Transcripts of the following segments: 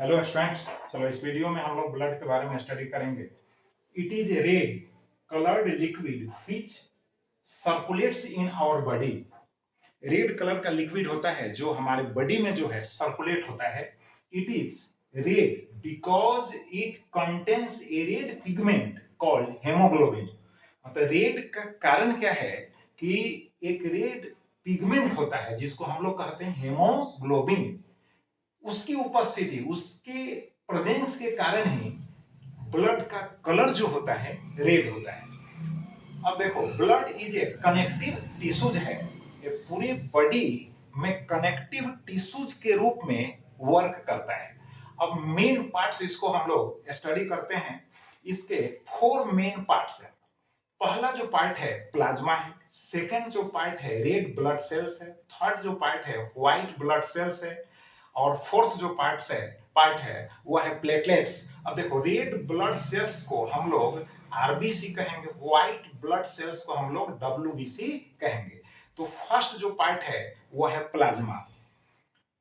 Hello students, चलो इस video में हम लोग ब्लड के बारे में स्टडी करेंगे। It is a red coloured liquid which circulates in our body. Red colour का लिक्विड होता है जो हमारे बॉडी में जो है सर्कुलेट होता है। It is red because it contains A red pigment called haemoglobin. मतलब रेड का कारण क्या है कि एक रेड पिगमेंट होता है जिसको हम लोग कहते हैं हेमोग्लोबिन। उसकी उपस्थिति, उसके प्रेजेंस के कारण ही ब्लड का कलर जो होता है रेड होता है। अब देखो, blood is a connective tissues है। ये पूरी बॉडी में कनेक्टिव टिश्यूज के रूप में वर्क करता है। अब मेन पार्ट्स इसको हम लोग स्टडी करते हैं। इसके 4 मेन पार्ट्स है। पहला जो पार्ट है प्लाज्मा है, सेकंड जो पार्ट है रेड ब्लड सेल्स है, थर्ड जो पार्ट है व्हाइट ब्लड सेल्स है, और फोर्थ जो पार्ट है वो है प्लेटलेट्स। अब देखो, रेड ब्लड सेल्स को हम लोग आरबीसी कहेंगे, व्हाइट ब्लड सेल्स को हम लोग डब्ल्यूबीसी कहेंगे। तो फर्स्ट जो पार्ट है वो है प्लाज्मा।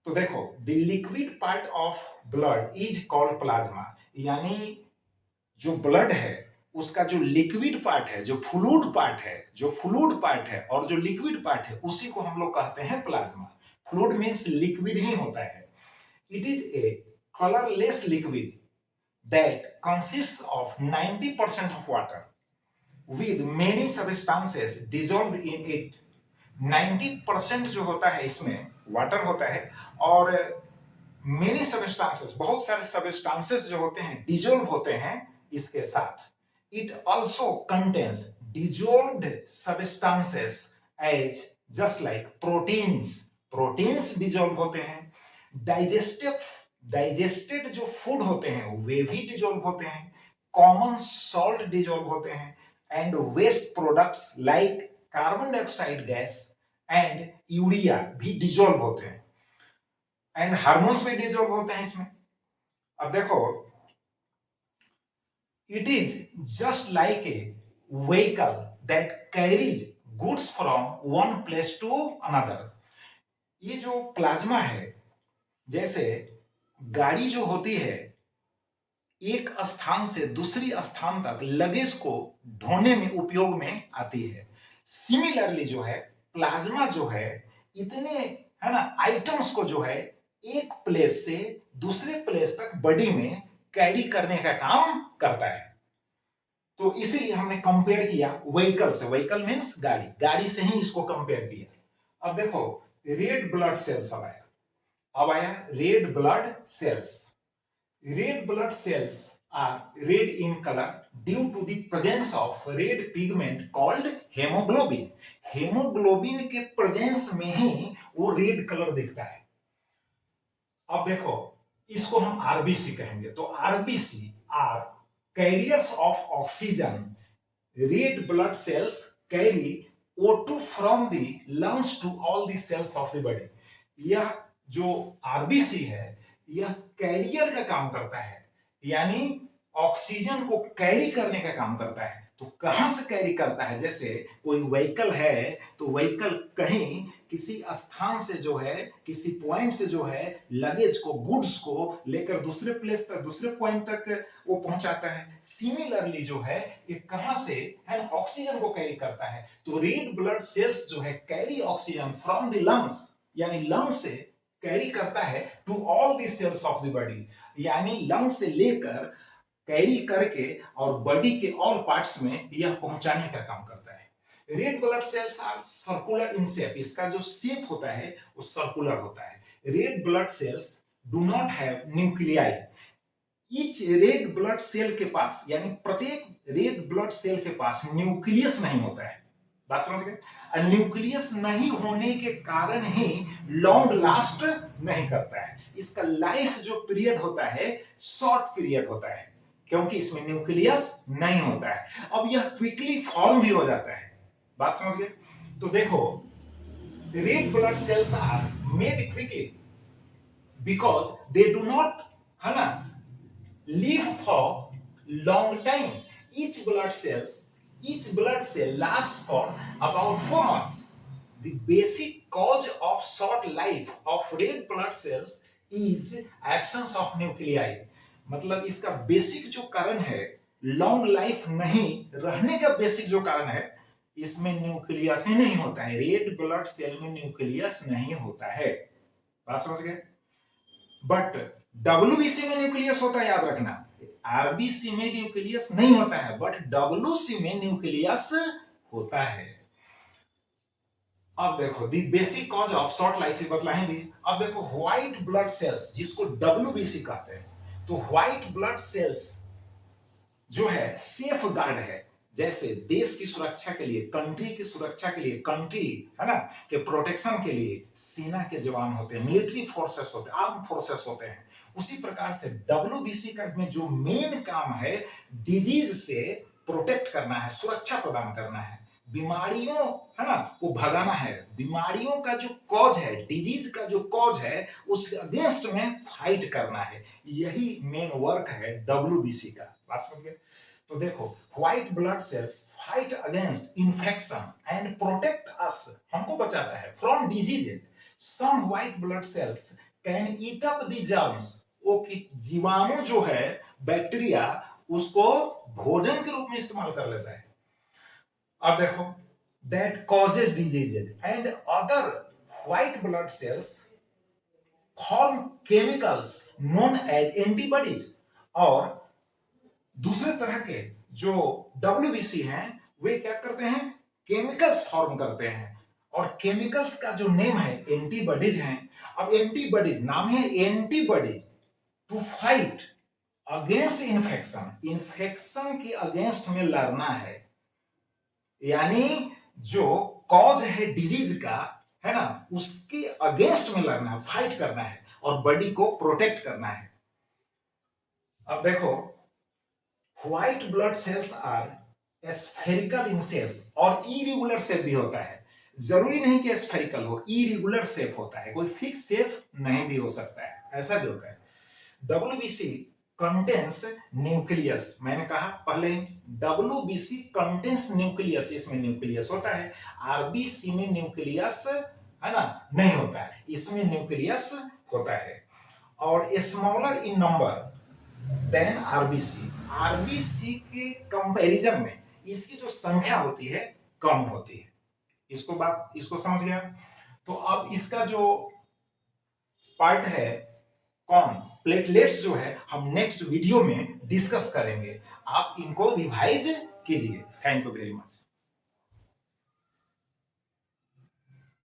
तो देखो, the liquid part of blood is called plasma. यानी जो ब्लड है उसका जो लिक्विड पार्ट है, जो फ्लूइड पार्ट है और जो लिक्विड पार्ट है उसी को हम लोग कहते हैं प्लाज्मा। फ्लूइड मीन्स लिक्विड ही होता है। It is a colorless liquid that consists of 90% of water with many substances dissolved in it. 90% जो होता है इसमें वाटर होता है और मेनी सबस्टांसेस, बहुत सारे सबस्टांसेस जो होते हैं डिजोल्व होते हैं इसके साथ। It also contains dissolved substances as just like proteins dissolve होते हैं। डाइजेस्टेड जो फूड होते हैं वे भी डिजोल्व होते हैं। कॉमन सॉल्ट डिजोल्व होते हैं and waste products like carbon dioxide gas and urea भी डिजोल्व होते हैं एंड हार्मोन्स भी डिजोल्व होते हैं इसमें। अब देखो, it is just like a vehicle that carries goods from one place to another. ये जो प्लाज्मा है, जैसे गाड़ी जो होती है एक स्थान से दूसरी स्थान तक लगेज को ढोने में उपयोग में आती है, सिमिलरली जो है प्लाज्मा जो है इतने है ना आइटम्स को जो है एक प्लेस से दूसरे प्लेस तक बॉडी में कैरी करने का काम करता है। तो इसीलिए हमने कंपेयर किया व्हीकल से। व्हीकल मीन्स गाड़ी से ही इसको कंपेयर किया। अब देखो, रेड ब्लड सेल्स अब आया red blood sales. Red blood cells are red in color due to the presence of red pigment called hemoglobin. Haemoglobin के प्रेजेंस में ही वो रेड कलर दिखता है। अब देखो, इसको हम आरबीसी कहेंगे। तो RBC are carriers of oxygen. Red blood cells carry O2 from the lungs to all the cells of the body. यह जो आरबीसी है यह कैरियर का काम करता है, यानी ऑक्सीजन को कैरी करने का काम करता है। तो कहां से कैरी करता है? जैसे कोई व्हीकल है तो व्हीकल कहीं किसी स्थान से जो है, किसी पॉइंट से जो है लगेज को, गुड्स को लेकर दूसरे प्लेस तक, दूसरे पॉइंट तक वो पहुंचाता है। सिमिलरली जो है ये कहां से है, ऑक्सीजन को कैरी करता है। तो रेड ब्लड सेल्स जो है carry oxygen from the lungs, यानी लंग्स से कैरी करता है to all the cells of the body, यानी लंग्स से लेकर कैरी करके और बॉडी के ऑल पार्ट्स में यह पहुंचाने का काम करता है। Red blood cells are circular in shape. इसका जो शेप होता है वो सर्कुलर होता है। Red blood cells do not have nuclei. Each red blood cell के पास, यानी प्रत्येक रेड ब्लड सेल के पास न्यूक्लियस नहीं होता है। बात समझ गए? न्यूक्लियस नहीं होने के कारण ही लॉन्ग लास्ट नहीं करता है। इसका लाइफ जो पीरियड होता है शॉर्ट पीरियड होता है, क्योंकि इसमें न्यूक्लियस नहीं होता है। अब यह क्विकली फॉर्म भी हो जाता है। बात समझ गए? तो देखो, red blood cells are made quickly because they do not, है ना, live for long time. Each blood cell lasts for about 4 months. The basic cause of short life of red blood cells is absence of nuclei. मतलब इसका basic जो कारण है, long life नहीं रहने का बेसिक जो कारण है, इसमें न्यूक्लियस ही नहीं होता है। रेड ब्लड सेल में न्यूक्लियस नहीं होता है। बात समझ गए? बट डब्ल्यूबीसी में न्यूक्लियस होता है, याद रखना। आरबीसी में न्यूक्लियस नहीं होता है, बट डब्ल्यूसी में न्यूक्लियस होता है। अब देखो the basic cause of short life ही बतलाएंगे। अब देखो व्हाइट ब्लड सेल्स, जिसको डब्ल्यूबीसी कहते हैं, तो व्हाइट ब्लड सेल्स जो है सेफ गार्ड है। जैसे देश की सुरक्षा के लिए, कंट्री की सुरक्षा के लिए, कंट्री है ना के प्रोटेक्शन के लिए सेना के जवान होते हैं, मिलिट्री फोर्सेस होते हैं, आर्म फोर्सेस होते हैं। उसी प्रकार से डब्ल्यूबीसी का में जो मेन काम है, डिजीज से प्रोटेक्ट करना है, सुरक्षा प्रदान करना है, बीमारियों है ना को भगाना है। बीमारियों का जो कॉज है, डिजीज का जो कॉज है, उस अगेंस्ट में फाइट करना है। यही मेन वर्क है डब्ल्यूबीसी का। बात समझ गए? तो देखो white blood cells fight against infection and protect us, हमको बचाता है from diseases. Some white blood cells can eat up the germs, वो कि जीवाणु जो है, बैक्टीरिया, उसको भोजन के रूप में इस्तेमाल कर लेता है। अब देखो that causes diseases and other white blood cells form chemicals known as antibodies. और दूसरे तरह के जो डब्ल्यूबीसी हैं, वे क्या करते हैं, केमिकल्स फॉर्म करते हैं। और केमिकल्स का जो नेम है एंटीबॉडीज हैं। अब एंटीबॉडीज नाम है antibodies to fight against infection, infection के अगेंस्ट में लड़ना है। यानी जो कॉज है डिजीज का, है ना, उसके अगेंस्ट में लड़ना है, फाइट करना है और बॉडी को प्रोटेक्ट करना है। अब देखो white blood cells are spherical in shape और इरेगुलर शेप भी होता है। जरूरी नहीं कि स्फेरिकल हो, इरेगुलर शेप होता है, कोई फिक्स शेप नहीं भी हो सकता है, ऐसा भी होता है। डब्ल्यूबीसी कंटेंस न्यूक्लियस, मैंने कहा पहले डब्ल्यूबीसी कंटेंस न्यूक्लियस, इसमें न्यूक्लियस होता है। आरबीसी में न्यूक्लियस है ना नहीं होता है, इसमें न्यूक्लियस होता है। और smaller in number than RBC, RBC के कंपैरिजन में इसकी जो संख्या होती है कम होती है। इसको समझ गया? तो अब इसका जो पार्ट है, कौन प्लेटलेट्स जो है, हम नेक्स्ट वीडियो में डिस्कस करेंगे। आप इनको रिवाइज कीजिए। Thank you very much.